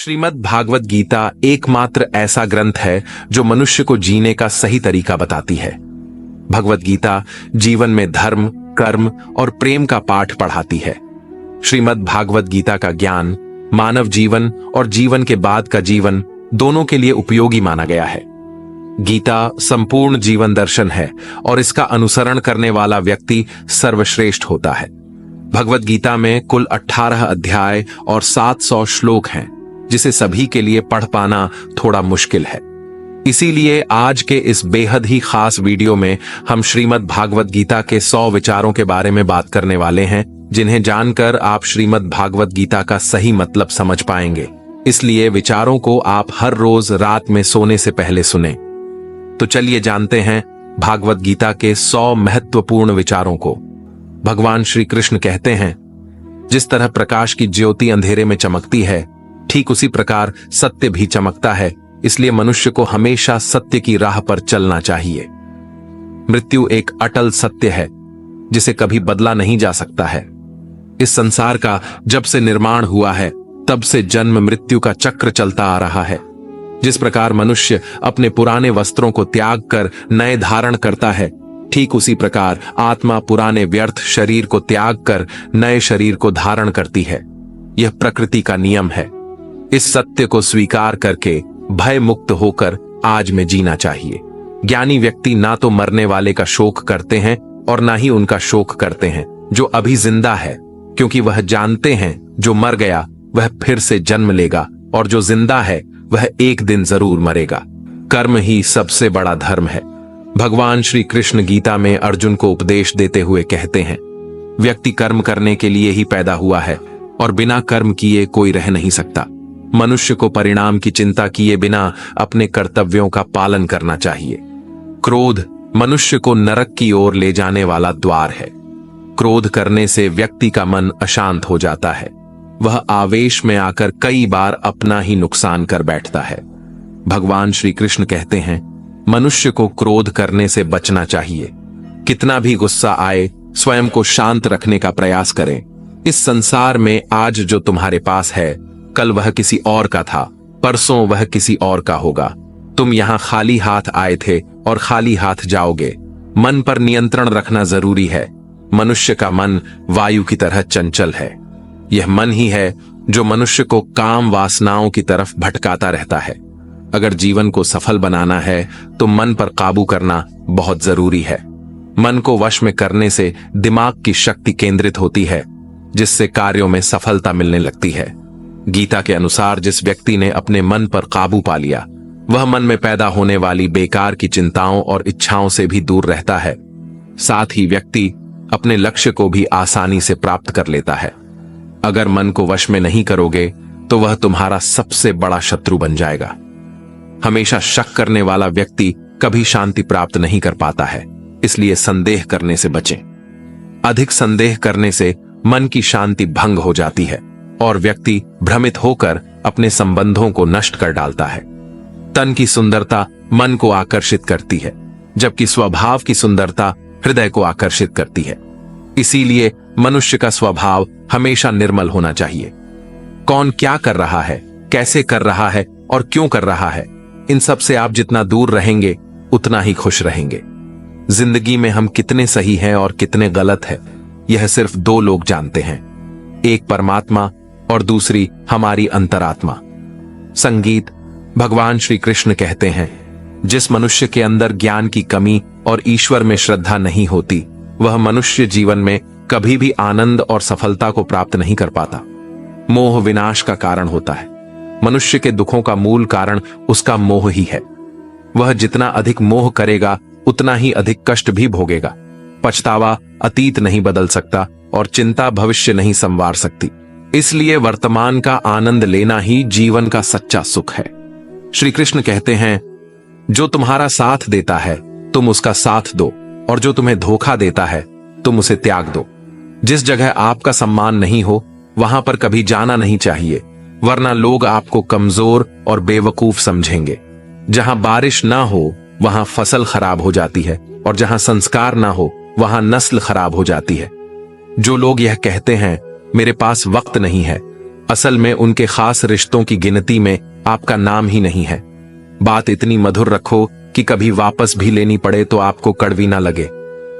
श्रीमद् भागवत गीता एकमात्र ऐसा ग्रंथ है जो मनुष्य को जीने का सही तरीका बताती है। भगवत गीता जीवन में धर्म, कर्म और प्रेम का पाठ पढ़ाती है। श्रीमद् भागवत गीता का ज्ञान मानव जीवन और जीवन के बाद का जीवन दोनों के लिए उपयोगी माना गया है। गीता संपूर्ण जीवन दर्शन है और इसका अनुसरण करने वाला व्यक्ति सर्वश्रेष्ठ होता है। भगवत गीता में कुल 18 अध्याय और 700 श्लोक हैं, जिसे सभी के लिए पढ़ पाना थोड़ा मुश्किल है। इसीलिए आज के इस बेहद ही खास वीडियो में हम श्रीमद् भागवत गीता के 100 विचारों के बारे में बात करने वाले हैं, जिन्हें जानकर आप श्रीमद् भागवत गीता का सही मतलब समझ पाएंगे। इसलिए विचारों को आप हर रोज रात में सोने से पहले सुने। तो चलिए जानते हैं भागवत गीता के 100 महत्वपूर्ण विचारों को। भगवान श्री कृष्ण कहते हैं, जिस तरह प्रकाश की ज्योति अंधेरे में चमकती है, ठीक उसी प्रकार सत्य भी चमकता है। इसलिए मनुष्य को हमेशा सत्य की राह पर चलना चाहिए। मृत्यु एक अटल सत्य है, जिसे कभी बदला नहीं जा सकता है। इस संसार का जब से निर्माण हुआ है, तब से जन्म मृत्यु का चक्र चलता आ रहा है। जिस प्रकार मनुष्य अपने पुराने वस्त्रों को त्याग कर नए धारण करता है, ठीक उसी प्रकार आत्मा पुराने व्यर्थ शरीर को त्याग कर नए शरीर को धारण करती है। यह प्रकृति का नियम है। इस सत्य को स्वीकार करके भय मुक्त होकर आज में जीना चाहिए। ज्ञानी व्यक्ति ना तो मरने वाले का शोक करते हैं और ना ही उनका शोक करते हैं जो अभी जिंदा है, क्योंकि वह जानते हैं जो मर गया वह फिर से जन्म लेगा और जो जिंदा है वह एक दिन जरूर मरेगा। कर्म ही सबसे बड़ा धर्म है। भगवान श्री कृष्ण गीता में अर्जुन को उपदेश देते हुए कहते हैं, व्यक्ति कर्म करने के लिए ही पैदा हुआ है और बिना कर्म किए कोई रह नहीं सकता। मनुष्य को परिणाम की चिंता किए बिना अपने कर्तव्यों का पालन करना चाहिए। क्रोध मनुष्य को नरक की ओर ले जाने वाला द्वार है। क्रोध करने से व्यक्ति का मन अशांत हो जाता है। वह आवेश में आकर कई बार अपना ही नुकसान कर बैठता है। भगवान श्री कृष्ण कहते हैं, मनुष्य को क्रोध करने से बचना चाहिए। कितना भी गुस्सा आए, स्वयं को शांत रखने का प्रयास करें। इस संसार में आज जो तुम्हारे पास है, कल वह किसी और का था, परसों वह किसी और का होगा। तुम यहाँ खाली हाथ आए थे और खाली हाथ जाओगे। मन पर नियंत्रण रखना जरूरी है। मनुष्य का मन वायु की तरह चंचल है। यह मन ही है जो मनुष्य को काम वासनाओं की तरफ भटकाता रहता है। अगर जीवन को सफल बनाना है तो मन पर काबू करना बहुत जरूरी है। मन को वश में करने से दिमाग की शक्ति केंद्रित होती है, जिससे कार्यों में सफलता मिलने लगती है। गीता के अनुसार जिस व्यक्ति ने अपने मन पर काबू पा लिया, वह मन में पैदा होने वाली बेकार की चिंताओं और इच्छाओं से भी दूर रहता है। साथ ही व्यक्ति अपने लक्ष्य को भी आसानी से प्राप्त कर लेता है। अगर मन को वश में नहीं करोगे तो वह तुम्हारा सबसे बड़ा शत्रु बन जाएगा। हमेशा शक करने वाला व्यक्ति कभी शांति प्राप्त नहीं कर पाता है। इसलिए संदेह करने से बचें। अधिक संदेह करने से मन की शांति भंग हो जाती है और व्यक्ति भ्रमित होकर अपने संबंधों को नष्ट कर डालता है। तन की सुंदरता मन को आकर्षित करती है, जबकि स्वभाव की सुंदरता हृदय को आकर्षित करती है। इसीलिए मनुष्य का स्वभाव हमेशा निर्मल होना चाहिए। कौन क्या कर रहा है, कैसे कर रहा है और क्यों कर रहा है, इन सब से आप जितना दूर रहेंगे उतना ही खुश रहेंगे। जिंदगी में हम कितने सही हैं और कितने गलत हैं, यह सिर्फ 2 लोग जानते हैं, एक परमात्मा और दूसरी हमारी अंतरात्मा। संगीत भगवान श्री कृष्ण कहते हैं, जिस मनुष्य के अंदर ज्ञान की कमी और ईश्वर में श्रद्धा नहीं होती, वह मनुष्य जीवन में कभी भी आनंद और सफलता को प्राप्त नहीं कर पाता। मोह विनाश का कारण होता है। मनुष्य के दुखों का मूल कारण उसका मोह ही है। वह जितना अधिक मोह करेगा उतना ही अधिक कष्ट भी भोगेगा। पछतावा अतीत नहीं बदल सकता और चिंता भविष्य नहीं संवार सकती। इसलिए वर्तमान का आनंद लेना ही जीवन का सच्चा सुख है। श्री कृष्ण कहते हैं, जो तुम्हारा साथ देता है तुम उसका साथ दो, और जो तुम्हें धोखा देता है तुम उसे त्याग दो। जिस जगह आपका सम्मान नहीं हो वहां पर कभी जाना नहीं चाहिए, वरना लोग आपको कमजोर और बेवकूफ समझेंगे। जहां बारिश ना हो वहां फसल खराब हो जाती है, और जहां संस्कार ना हो वहां नस्ल खराब हो जाती है। जो लोग यह कहते हैं, मेरे पास वक्त नहीं है, असल में उनके खास रिश्तों की गिनती में आपका नाम ही नहीं है। बात इतनी मधुर रखो कि कभी वापस भी लेनी पड़े तो आपको कड़वी ना लगे।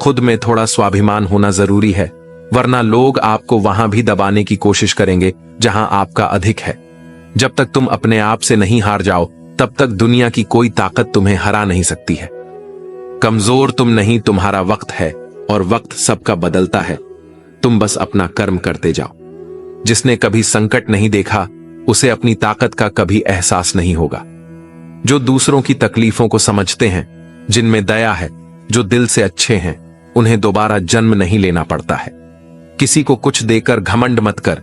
खुद में थोड़ा स्वाभिमान होना जरूरी है, वरना लोग आपको वहां भी दबाने की कोशिश करेंगे जहां आपका अधिक है। जब तक तुम अपने आप से नहीं हार जाओ, तब तक दुनिया की कोई ताकत तुम्हें हरा नहीं सकती है। कमजोर तुम नहीं, तुम्हारा वक्त है, और वक्त सबका बदलता है। तुम बस अपना कर्म करते जाओ। जिसने कभी संकट नहीं देखा, उसे अपनी ताकत का कभी एहसास नहीं होगा। जो दूसरों की तकलीफों को समझते हैं, जिनमें दया है, जो दिल से अच्छे हैं, उन्हें दोबारा जन्म नहीं लेना पड़ता है। किसी को कुछ देकर घमंड मत कर।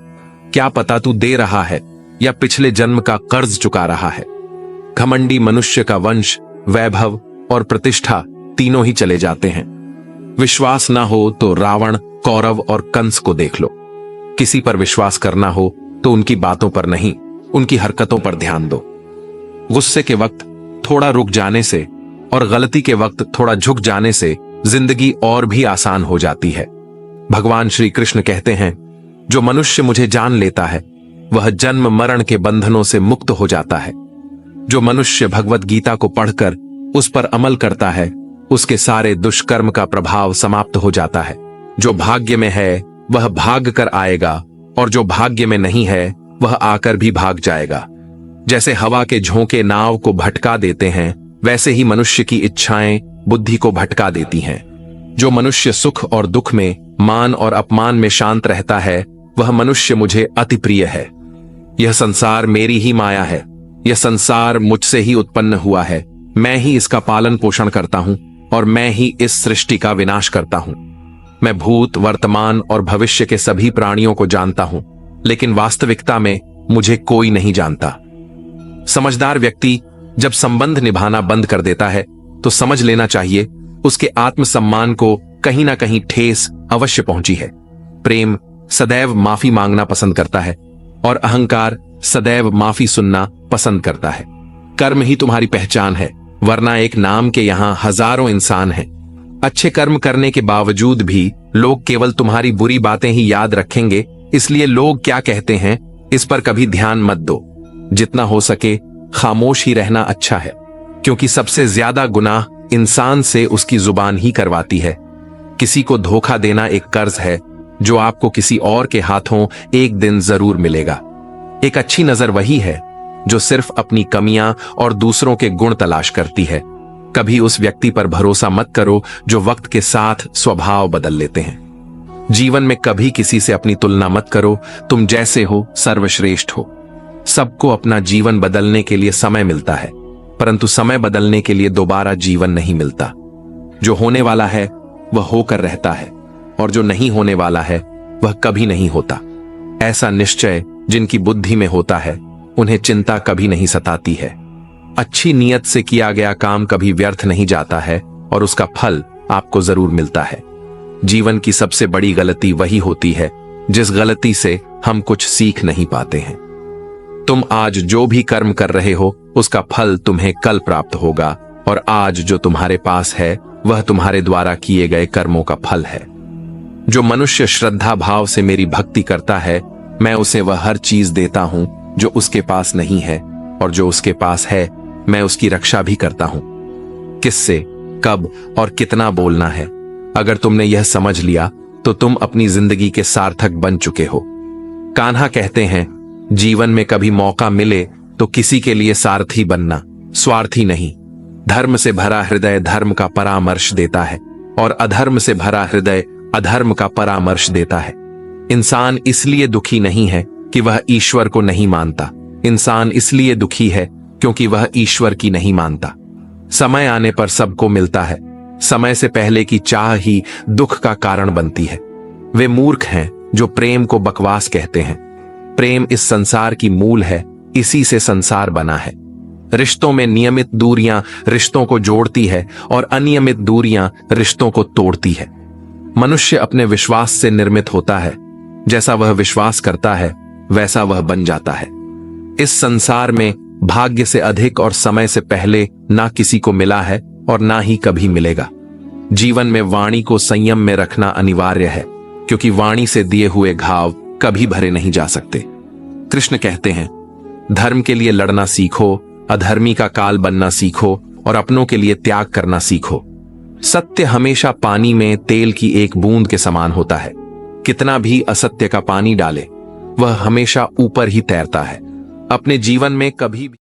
क्या पता तू दे रहा है या पिछले जन्म का कर्ज चुका रहा है। घमंडी मनुष्य का वंश, वैभव और प्रतिष्ठा तीनों ही चले जाते हैं। विश्वास ना हो तो रावण, कौरव और कंस को देख लो। किसी पर विश्वास करना हो तो उनकी बातों पर नहीं, उनकी हरकतों पर ध्यान दो। गुस्से के वक्त थोड़ा रुक जाने से और गलती के वक्त थोड़ा झुक जाने से जिंदगी और भी आसान हो जाती है। भगवान श्री कृष्ण कहते हैं, जो मनुष्य मुझे जान लेता है वह जन्म मरण के बंधनों से मुक्त हो जाता है। जो मनुष्य भगवत गीता को पढ़कर उस पर अमल करता है, उसके सारे दुष्कर्म का प्रभाव समाप्त हो जाता है। जो भाग्य में है वह भाग कर आएगा, और जो भाग्य में नहीं है वह आकर भी भाग जाएगा। जैसे हवा के झोंके नाव को भटका देते हैं, वैसे ही मनुष्य की इच्छाएं बुद्धि को भटका देती हैं। जो मनुष्य सुख और दुख में, मान और अपमान में शांत रहता है, वह मनुष्य मुझे अति प्रिय है। यह संसार मेरी ही माया है। यह संसार मुझसे ही उत्पन्न हुआ है। मैं ही इसका पालन पोषण करता हूं और मैं ही इस सृष्टि का विनाश करता हूं। मैं भूत, वर्तमान और भविष्य के सभी प्राणियों को जानता हूं, लेकिन वास्तविकता में मुझे कोई नहीं जानता। समझदार व्यक्ति जब संबंध निभाना बंद कर देता है तो समझ लेना चाहिए उसके आत्मसम्मान को कहीं ना कहीं ठेस अवश्य पहुंची है। प्रेम सदैव माफी मांगना पसंद करता है और अहंकार सदैव माफी सुनना पसंद करता है। कर्म ही तुम्हारी पहचान है, वरना एक नाम के यहां हजारों इंसान हैं। अच्छे कर्म करने के बावजूद भी लोग केवल तुम्हारी बुरी बातें ही याद रखेंगे, इसलिए लोग क्या कहते हैं इस पर कभी ध्यान मत दो। जितना हो सके खामोश ही रहना अच्छा है, क्योंकि सबसे ज्यादा गुनाह इंसान से उसकी जुबान ही करवाती है। किसी को धोखा देना एक कर्ज है जो आपको किसी और के हाथों एक दिन जरूर मिलेगा। एक अच्छी नजर वही है जो सिर्फ अपनी कमियां और दूसरों के गुण तलाश करती है। कभी उस व्यक्ति पर भरोसा मत करो जो वक्त के साथ स्वभाव बदल लेते हैं। जीवन में कभी किसी से अपनी तुलना मत करो। तुम जैसे हो सर्वश्रेष्ठ हो। सबको अपना जीवन बदलने के लिए समय मिलता है, परंतु समय बदलने के लिए दोबारा जीवन नहीं मिलता। जो होने वाला है वह होकर रहता है, और जो नहीं होने वाला है वह कभी नहीं होता। ऐसा निश्चय जिनकी बुद्धि में होता है, उन्हें चिंता कभी नहीं सताती है। अच्छी नीयत से किया गया काम कभी व्यर्थ नहीं जाता है और उसका फल आपको जरूर मिलता है। जीवन की सबसे बड़ी गलती वही होती है जिस गलती से हम कुछ सीख नहीं पाते हैं। तुम आज जो भी कर्म कर रहे हो उसका फल तुम्हें कल प्राप्त होगा, और आज जो तुम्हारे पास है वह तुम्हारे द्वारा किए गए कर्मों का फल है। जो मनुष्य श्रद्धा भाव से मेरी भक्ति करता है, मैं उसे वह हर चीज देता हूं जो उसके पास नहीं है, और जो उसके पास है मैं उसकी रक्षा भी करता हूं। किससे, कब और कितना बोलना है, अगर तुमने यह समझ लिया तो तुम अपनी जिंदगी के सार्थक बन चुके हो। कान्हा कहते हैं, जीवन में कभी मौका मिले तो किसी के लिए सारथी बनना, स्वार्थी नहीं। धर्म से भरा हृदय धर्म का परामर्श देता है, और अधर्म से भरा हृदय अधर्म का परामर्श देता है। इंसान इसलिए दुखी नहीं है कि वह ईश्वर को नहीं मानता। इंसान इसलिए दुखी है क्योंकि वह ईश्वर की नहीं मानता। समय आने पर सबको मिलता है। समय से पहले की चाह ही दुख का कारण बनती है। वे मूर्ख हैं जो प्रेम को बकवास कहते हैं। प्रेम इस संसार की मूल है, इसी से संसार बना है। रिश्तों में नियमित दूरियां रिश्तों को जोड़ती है और अनियमित दूरियां रिश्तों को तोड़ती है। मनुष्य अपने विश्वास से निर्मित होता है। जैसा वह विश्वास करता है वैसा वह बन जाता है। इस संसार में भाग्य से अधिक और समय से पहले ना किसी को मिला है और ना ही कभी मिलेगा। जीवन में वाणी को संयम में रखना अनिवार्य है, क्योंकि वाणी से दिए हुए घाव कभी भरे नहीं जा सकते। कृष्ण कहते हैं, धर्म के लिए लड़ना सीखो, अधर्मी का काल बनना सीखो और अपनों के लिए त्याग करना सीखो। सत्य हमेशा पानी में तेल की एक बूंद के समान होता है। कितना भी असत्य का पानी डाले, वह हमेशा ऊपर ही तैरता है। अपने जीवन में कभी भी